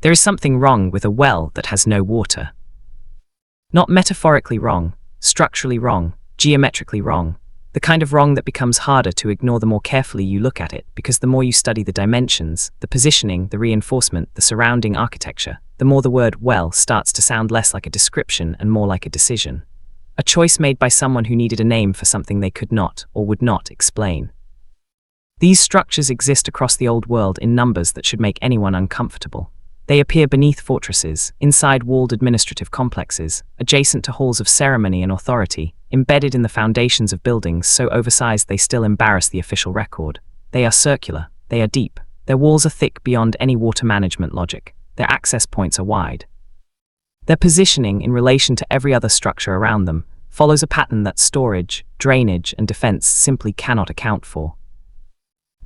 There is something wrong with a well that has no water. Not metaphorically wrong, structurally wrong, geometrically wrong. The kind of wrong that becomes harder to ignore the more carefully you look at it, because the more you study the dimensions, the positioning, the reinforcement, the surrounding architecture, the more the word well starts to sound less like a description and more like a decision. A choice made by someone who needed a name for something they could not or would not explain. These structures exist across the old world in numbers that should make anyone uncomfortable. They appear beneath fortresses, inside walled administrative complexes, adjacent to halls of ceremony and authority, embedded in the foundations of buildings so oversized they still embarrass the official record. They are circular, they are deep, their walls are thick beyond any water management logic, their access points are wide. Their positioning in relation to every other structure around them follows a pattern that storage, drainage, and defense simply cannot account for.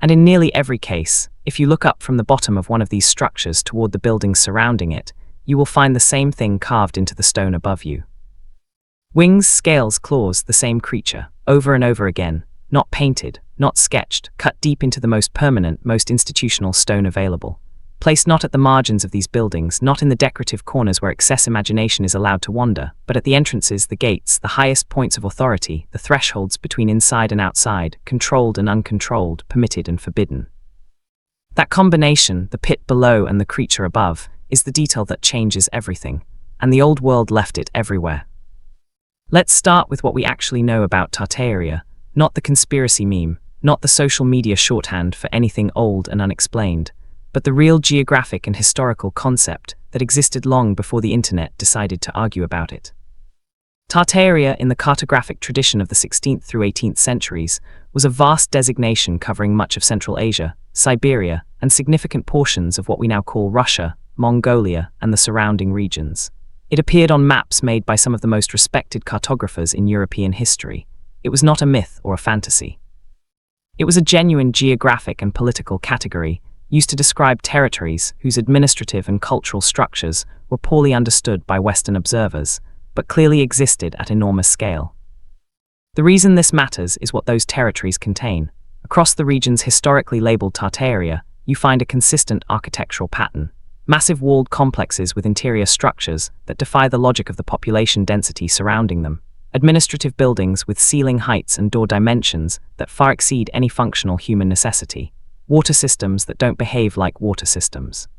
And in nearly every case, if you look up from the bottom of one of these structures toward the buildings surrounding it, you will find the same thing carved into the stone above you. Wings, scales, claws, the same creature, over and over again, not painted, not sketched, cut deep into the most permanent, most institutional stone available. Placed not at the margins of these buildings, not in the decorative corners where excess imagination is allowed to wander, but at the entrances, the gates, the highest points of authority, the thresholds between inside and outside, controlled and uncontrolled, permitted and forbidden. That combination, the pit below and the creature above, is the detail that changes everything, and the old world left it everywhere. Let's start with what we actually know about Tartaria, not the conspiracy meme, not the social media shorthand for anything old and unexplained, but the real geographic and historical concept that existed long before the internet decided to argue about it. Tartaria, in the cartographic tradition of the 16th through 18th centuries, was a vast designation covering much of Central Asia, Siberia, and significant portions of what we now call Russia, Mongolia, and the surrounding regions. It appeared on maps made by some of the most respected cartographers in European history. It was not a myth or a fantasy. It was a genuine geographic and political category, used to describe territories whose administrative and cultural structures were poorly understood by Western observers, but clearly existed at enormous scale. The reason this matters is what those territories contain. Across the regions historically labeled Tartaria, you find a consistent architectural pattern. Massive walled complexes with interior structures that defy the logic of the population density surrounding them. Administrative buildings with ceiling heights and door dimensions that far exceed any functional human necessity. Water systems that don't behave like water systems.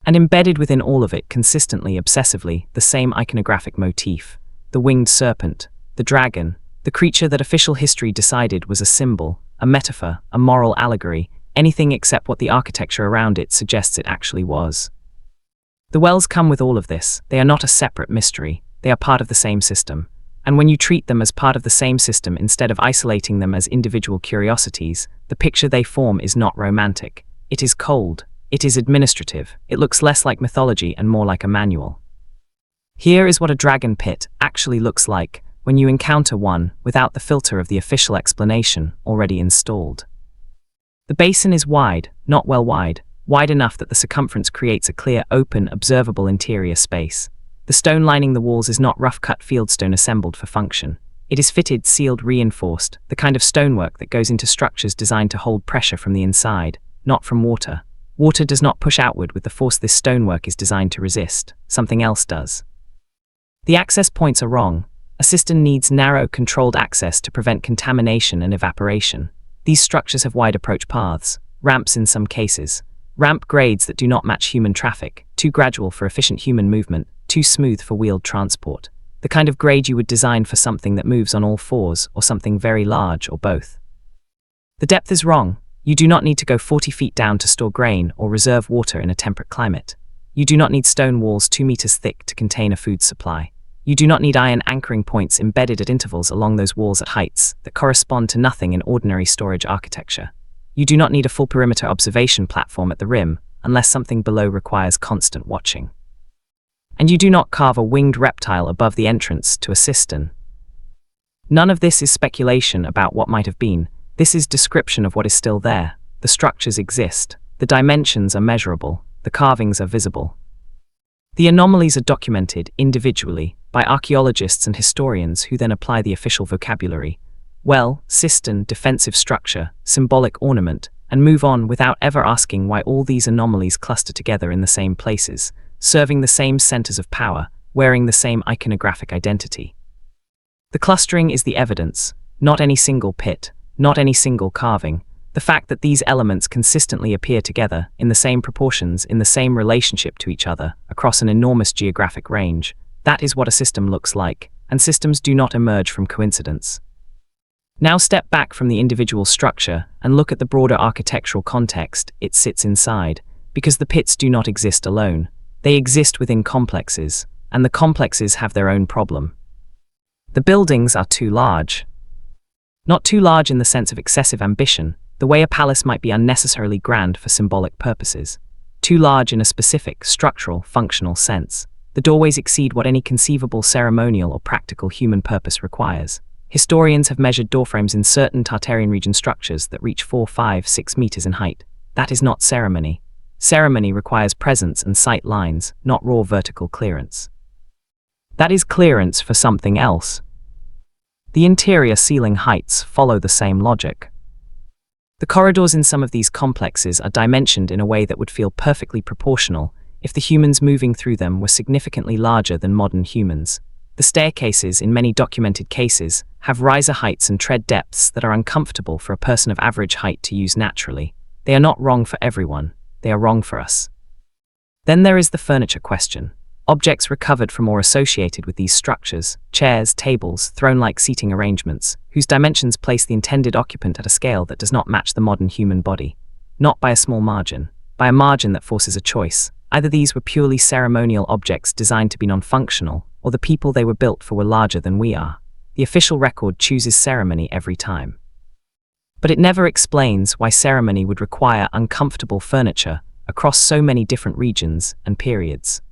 And embedded within all of it consistently, obsessively, the same iconographic motif, the winged serpent, the dragon, the creature that official history decided was a symbol, a metaphor, a moral allegory, anything except what the architecture around it suggests it actually was. The wells come with all of this. They are not a separate mystery, they are part of the same system. And when you treat them as part of the same system instead of isolating them as individual curiosities, the picture they form is not romantic. It is cold. It is administrative. It looks less like mythology and more like a manual. Here is what a dragon pit actually looks like when you encounter one without the filter of the official explanation already installed. The basin is wide, not well wide enough that the circumference creates a clear, open, observable interior space. The stone lining the walls is not rough-cut fieldstone assembled for function. It is fitted, sealed, reinforced, the kind of stonework that goes into structures designed to hold pressure from the inside, not from water. Water does not push outward with the force this stonework is designed to resist. Something else does. The access points are wrong. A cistern needs narrow, controlled access to prevent contamination and evaporation. These structures have wide approach paths, ramps in some cases, ramp grades that do not match human traffic, too gradual for efficient human movement, too smooth for wheeled transport. The kind of grade you would design for something that moves on all fours or something very large or both. The depth is wrong. You do not need to go 40 feet down to store grain or reserve water in a temperate climate. You do not need stone walls 2 meters thick to contain a food supply. You do not need iron anchoring points embedded at intervals along those walls at heights that correspond to nothing in ordinary storage architecture. You do not need a full perimeter observation platform at the rim unless something below requires constant watching. And you do not carve a winged reptile above the entrance to a cistern. None of this is speculation about what might have been. This is description of what is still there. The structures exist. The dimensions are measurable. The carvings are visible. The anomalies are documented individually by archaeologists and historians who then apply the official vocabulary. well, cistern, defensive structure, symbolic ornament, and move on without ever asking why all these anomalies cluster together in the same places, serving the same centers of power, wearing the same iconographic identity. The clustering is the evidence, not any single pit, not any single carving. The fact that these elements consistently appear together, in the same proportions, in the same relationship to each other, across an enormous geographic range, that is what a system looks like, and systems do not emerge from coincidence. Now step back from the individual structure and look at the broader architectural context it sits inside, because the pits do not exist alone. They exist within complexes, and the complexes have their own problem. The buildings are too large. Not too large in the sense of excessive ambition, the way a palace might be unnecessarily grand for symbolic purposes. Too large in a specific, structural, functional sense. The doorways exceed what any conceivable ceremonial or practical human purpose requires. Historians have measured doorframes in certain Tartarian region structures that reach 4, 5, 6 meters in height. That is not ceremony. Ceremony requires presence and sight lines, not raw vertical clearance. That is clearance for something else. The interior ceiling heights follow the same logic. The corridors in some of these complexes are dimensioned in a way that would feel perfectly proportional if the humans moving through them were significantly larger than modern humans. The staircases, in many documented cases, have riser heights and tread depths that are uncomfortable for a person of average height to use naturally. They are not wrong for everyone, they are wrong for us. Then there is the furniture question. Objects recovered from or associated with these structures, chairs, tables, throne-like seating arrangements, whose dimensions place the intended occupant at a scale that does not match the modern human body. Not by a small margin, by a margin that forces a choice. Either these were purely ceremonial objects designed to be non-functional, or the people they were built for were larger than we are. The official record chooses ceremony every time. But it never explains why ceremony would require uncomfortable furniture across so many different regions and periods.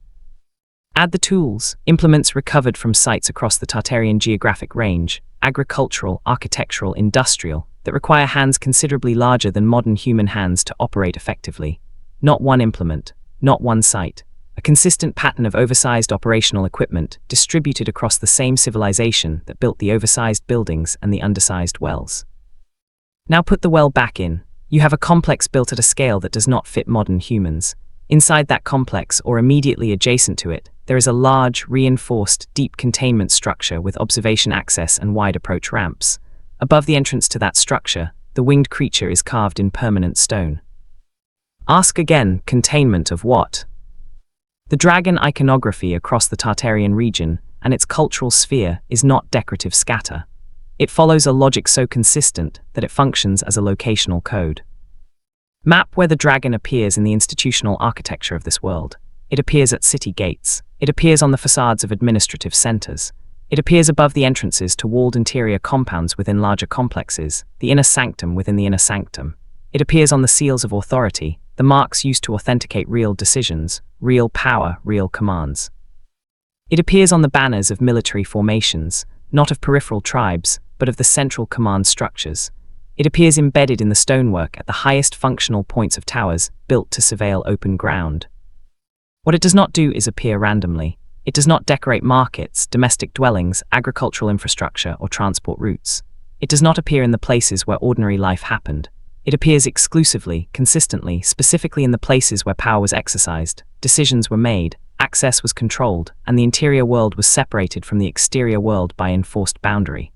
Add the tools, implements recovered from sites across the Tartarian geographic range, agricultural, architectural, industrial, that require hands considerably larger than modern human hands to operate effectively. Not one implement, not one site. A consistent pattern of oversized operational equipment distributed across the same civilization that built the oversized buildings and the undersized wells. Now put the well back in. You have a complex built at a scale that does not fit modern humans. Inside that complex, or immediately adjacent to it, there is a large, reinforced, deep containment structure with observation access and wide approach ramps. Above the entrance to that structure, the winged creature is carved in permanent stone. Ask again, containment of what? The dragon iconography across the Tartarian region and its cultural sphere is not decorative scatter. It follows a logic so consistent that it functions as a locational code. Map where the dragon appears in the institutional architecture of this world. It appears at city gates. It appears on the facades of administrative centers. It appears above the entrances to walled interior compounds within larger complexes, the inner sanctum within the inner sanctum. It appears on the seals of authority, the marks used to authenticate real decisions, real power, real commands. It appears on the banners of military formations, not of peripheral tribes, but of the central command structures. It appears embedded in the stonework at the highest functional points of towers built to surveil open ground. What it does not do is appear randomly. It does not decorate markets, domestic dwellings, agricultural infrastructure, or transport routes. It does not appear in the places where ordinary life happened. It appears exclusively, consistently, specifically in the places where power was exercised, decisions were made, access was controlled, and the interior world was separated from the exterior world by enforced boundary.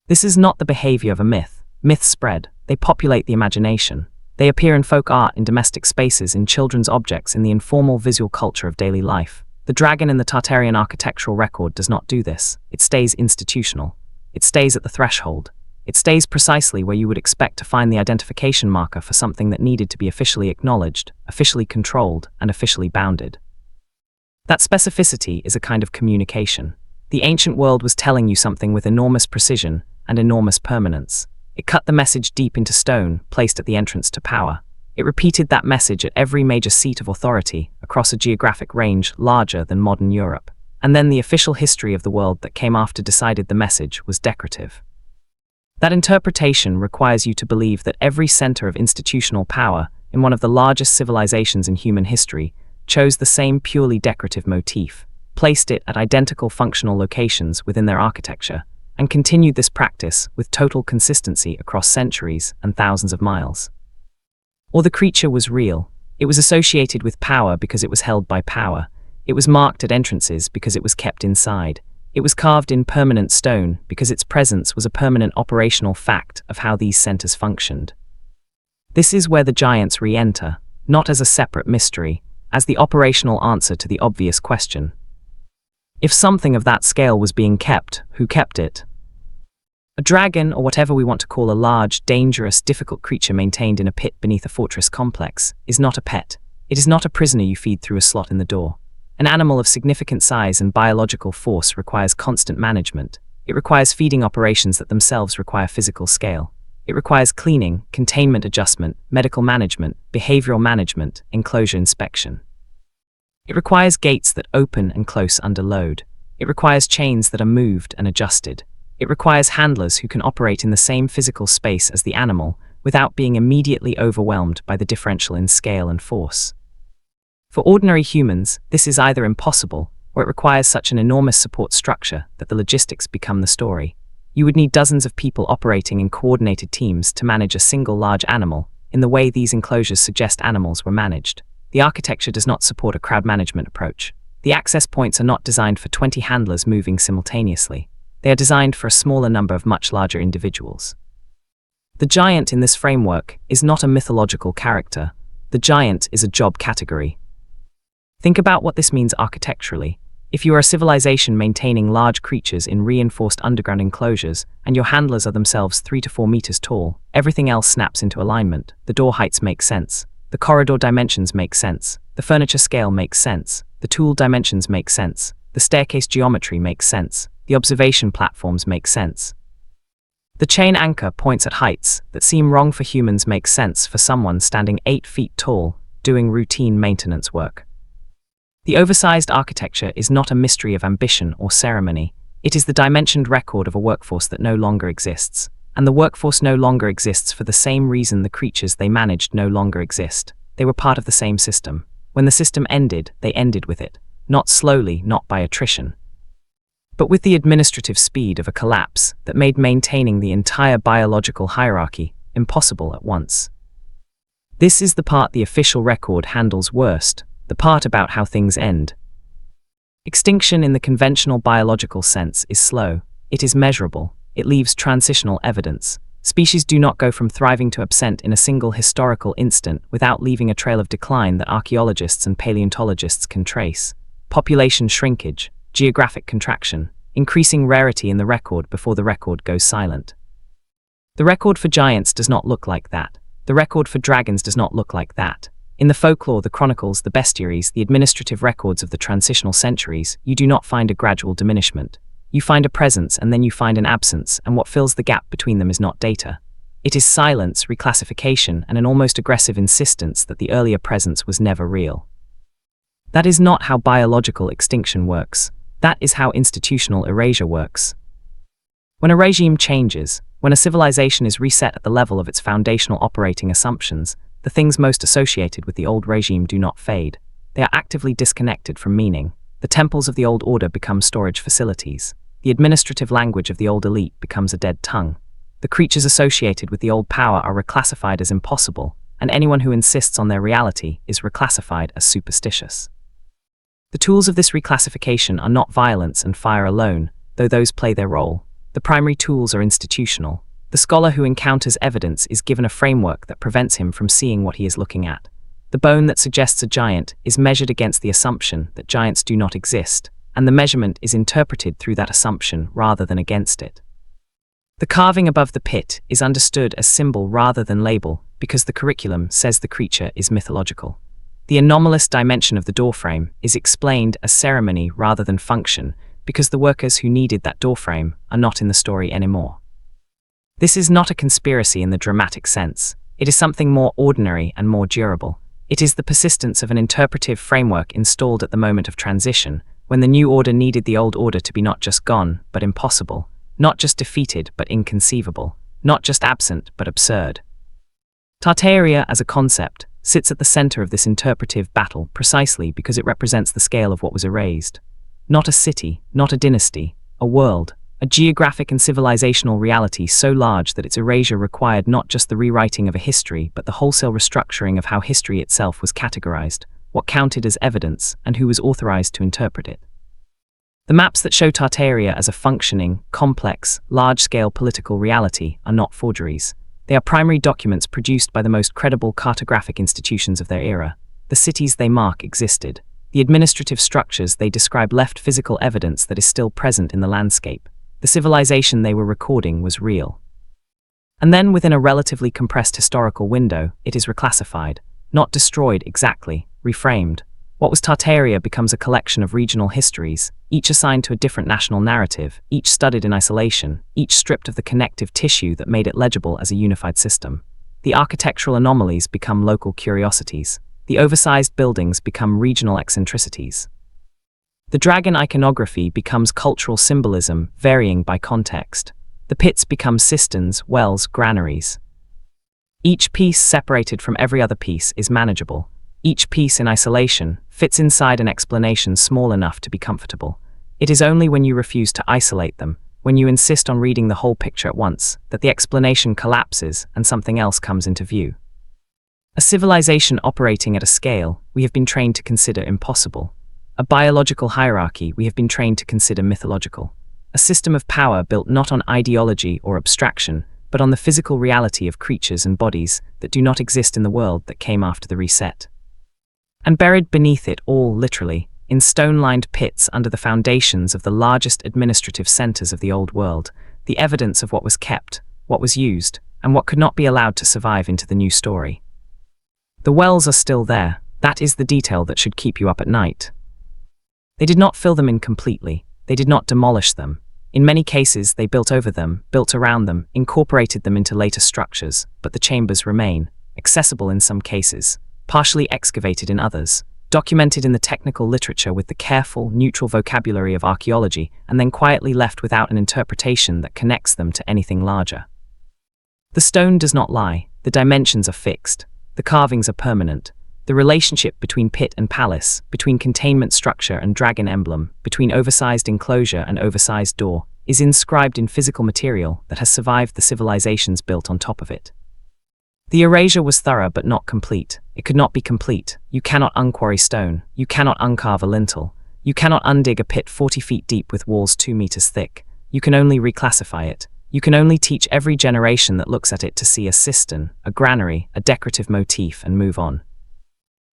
This is not the behavior of a myth. Myths spread. They populate the imagination. They appear in folk art, in domestic spaces, in children's objects, in the informal visual culture of daily life. The dragon in the Tartarian architectural record does not do this. It stays institutional. It stays at the threshold. It stays precisely where you would expect to find the identification marker for something that needed to be officially acknowledged, officially controlled, and officially bounded. That specificity is a kind of communication. The ancient world was telling you something with enormous precision and enormous permanence. It cut the message deep into stone, placed at the entrance to power. It repeated that message at every major seat of authority, across a geographic range larger than modern Europe. And then the official history of the world that came after decided the message was decorative. That interpretation requires you to believe that every center of institutional power, in one of the largest civilizations in human history, chose the same purely decorative motif, placed it at identical functional locations within their architecture, and continued this practice with total consistency across centuries and thousands of miles. Or the creature was real. It was associated with power because it was held by power. It was marked at entrances because it was kept inside. It was carved in permanent stone because its presence was a permanent operational fact of how these centers functioned. This is where the giants re-enter, not as a separate mystery, as the operational answer to the obvious question. If something of that scale was being kept, who kept it? A dragon, or whatever we want to call a large, dangerous, difficult creature maintained in a pit beneath a fortress complex, is not a pet. It is not a prisoner you feed through a slot in the door. An animal of significant size and biological force requires constant management. It requires feeding operations that themselves require physical scale. It requires cleaning, containment adjustment, medical management, behavioral management, enclosure inspection. It requires gates that open and close under load. It requires chains that are moved and adjusted. It requires handlers who can operate in the same physical space as the animal without being immediately overwhelmed by the differential in scale and force. For ordinary humans, this is either impossible, or it requires such an enormous support structure that the logistics become the story. You would need dozens of people operating in coordinated teams to manage a single large animal, in the way these enclosures suggest animals were managed. The architecture does not support a crowd management approach. The access points are not designed for 20 handlers moving simultaneously. They are designed for a smaller number of much larger individuals. The giant in this framework is not a mythological character. The giant is a job category. Think about what this means architecturally. If you are a civilization maintaining large creatures in reinforced underground enclosures, and your handlers are themselves 3 to 4 meters tall, everything else snaps into alignment. The door heights make sense. The corridor dimensions make sense. The furniture scale makes sense. The tool dimensions make sense. The staircase geometry makes sense. The observation platforms make sense. The chain anchor points at heights that seem wrong for humans make sense for someone standing 8 feet tall, doing routine maintenance work. The oversized architecture is not a mystery of ambition or ceremony. It is the dimensioned record of a workforce that no longer exists. And the workforce no longer exists for the same reason the creatures they managed no longer exist. They were part of the same system. When the system ended, they ended with it. Not slowly, not by attrition, but with the administrative speed of a collapse that made maintaining the entire biological hierarchy impossible at once. This is the part the official record handles worst, the part about how things end. Extinction in the conventional biological sense is slow. It is measurable. It leaves transitional evidence. Species do not go from thriving to absent in a single historical instant without leaving a trail of decline that archaeologists and paleontologists can trace. Population shrinkage, geographic contraction, increasing rarity in the record before the record goes silent. The record for giants does not look like that. The record for dragons does not look like that. In the folklore, the chronicles, the bestiaries, the administrative records of the transitional centuries, you do not find a gradual diminishment. You find a presence and then you find an absence, and what fills the gap between them is not data. It is silence, reclassification, and an almost aggressive insistence that the earlier presence was never real. That is not how biological extinction works. That is how institutional erasure works. When a regime changes, when a civilization is reset at the level of its foundational operating assumptions, the things most associated with the old regime do not fade. They are actively disconnected from meaning. The temples of the old order become storage facilities. The administrative language of the old elite becomes a dead tongue. The creatures associated with the old power are reclassified as impossible, and anyone who insists on their reality is reclassified as superstitious. The tools of this reclassification are not violence and fire alone, though those play their role. The primary tools are institutional. The scholar who encounters evidence is given a framework that prevents him from seeing what he is looking at. The bone that suggests a giant is measured against the assumption that giants do not exist, and the measurement is interpreted through that assumption rather than against it. The carving above the pit is understood as symbol rather than label, because the curriculum says the creature is mythological. The anomalous dimension of the doorframe is explained as ceremony rather than function, because the workers who needed that doorframe are not in the story anymore. This is not a conspiracy in the dramatic sense. It is something more ordinary and more durable. It is the persistence of an interpretive framework installed at the moment of transition, when the new order needed the old order to be not just gone, but impossible, not just defeated, but inconceivable, not just absent, but absurd. Tartaria, as a concept, sits at the center of this interpretive battle precisely because it represents the scale of what was erased. Not a city, not a dynasty, a world, a geographic and civilizational reality so large that its erasure required not just the rewriting of a history, but the wholesale restructuring of how history itself was categorized, what counted as evidence, and who was authorized to interpret it. The maps that show Tartaria as a functioning, complex, large-scale political reality are not forgeries. They are primary documents produced by the most credible cartographic institutions of their era. The cities they mark existed. The administrative structures they describe left physical evidence that is still present in the landscape. The civilization they were recording was real. And then, within a relatively compressed historical window, it is reclassified, not destroyed exactly, reframed. What was Tartaria becomes a collection of regional histories, each assigned to a different national narrative, each studied in isolation, each stripped of the connective tissue that made it legible as a unified system. The architectural anomalies become local curiosities. The oversized buildings become regional eccentricities. The dragon iconography becomes cultural symbolism, varying by context. The pits become cisterns, wells, granaries. Each piece separated from every other piece is manageable. Each piece in isolation fits inside an explanation small enough to be comfortable. It is only when you refuse to isolate them, when you insist on reading the whole picture at once, that the explanation collapses and something else comes into view. A civilization operating at a scale we have been trained to consider impossible. A biological hierarchy we have been trained to consider mythological. A system of power built not on ideology or abstraction, but on the physical reality of creatures and bodies that do not exist in the world that came after the reset. And buried beneath it all, literally, in stone-lined pits under the foundations of the largest administrative centers of the old world, the evidence of what was kept, what was used, and what could not be allowed to survive into the new story. The wells are still there. That is the detail that should keep you up at night. They did not fill them in completely. They did not demolish them. In many cases, they built over them, built around them, incorporated them into later structures, but the chambers remain, accessible in some cases, partially excavated in others, documented in the technical literature with the careful, neutral vocabulary of archaeology, and then quietly left without an interpretation that connects them to anything larger. The stone does not lie. The dimensions are fixed. The carvings are permanent. The relationship between pit and palace, between containment structure and dragon emblem, between oversized enclosure and oversized door, is inscribed in physical material that has survived the civilizations built on top of it. The erasure was thorough but not complete. It could not be complete. You cannot unquarry stone. You cannot uncarve a lintel. You cannot undig a pit 40 feet deep with walls 2 meters thick. You can only reclassify it. You can only teach every generation that looks at it to see a cistern, a granary, a decorative motif, and move on.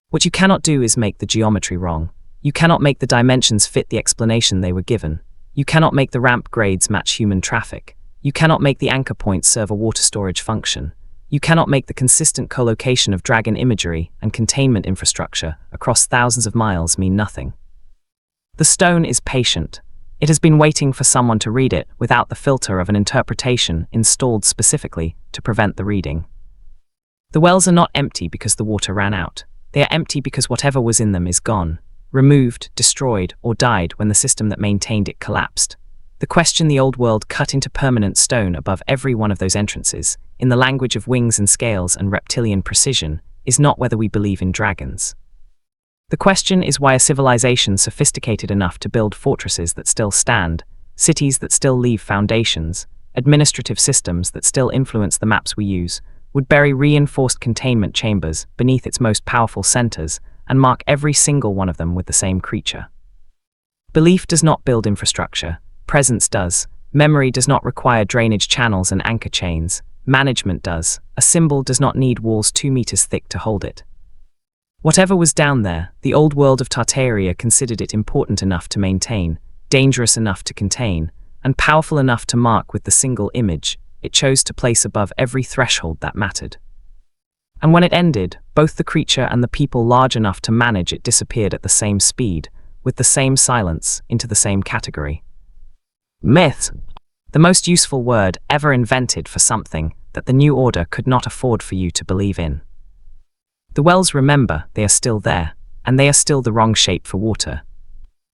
What you cannot do is make the geometry wrong. You cannot make the dimensions fit the explanation they were given. You cannot make the ramp grades match human traffic. You cannot make the anchor points serve a water storage function. You cannot make the consistent collocation of dragon imagery and containment infrastructure across thousands of miles mean nothing. The stone is patient. It has been waiting for someone to read it without the filter of an interpretation installed specifically to prevent the reading. The wells are not empty because the water ran out. They are empty because whatever was in them is gone, removed, destroyed, or died when the system that maintained it collapsed. The question the old world cut into permanent stone above every one of those entrances, in the language of wings and scales and reptilian precision, is not whether we believe in dragons. The question is why a civilization sophisticated enough to build fortresses that still stand, cities that still leave foundations, administrative systems that still influence the maps we use, would bury reinforced containment chambers beneath its most powerful centers and mark every single one of them with the same creature. Belief does not build infrastructure. Presence does. Memory does not require drainage channels and anchor chains. Management does. A symbol does not need walls 2 meters thick to hold it. Whatever was down there, the old world of Tartaria considered it important enough to maintain, dangerous enough to contain, and powerful enough to mark with the single image it chose to place above every threshold that mattered. And when it ended, both the creature and the people large enough to manage it disappeared at the same speed, with the same silence, into the same category. Myth, the most useful word ever invented for something that the new order could not afford for you to believe in. The wells, remember, they are still there, and they are still the wrong shape for water.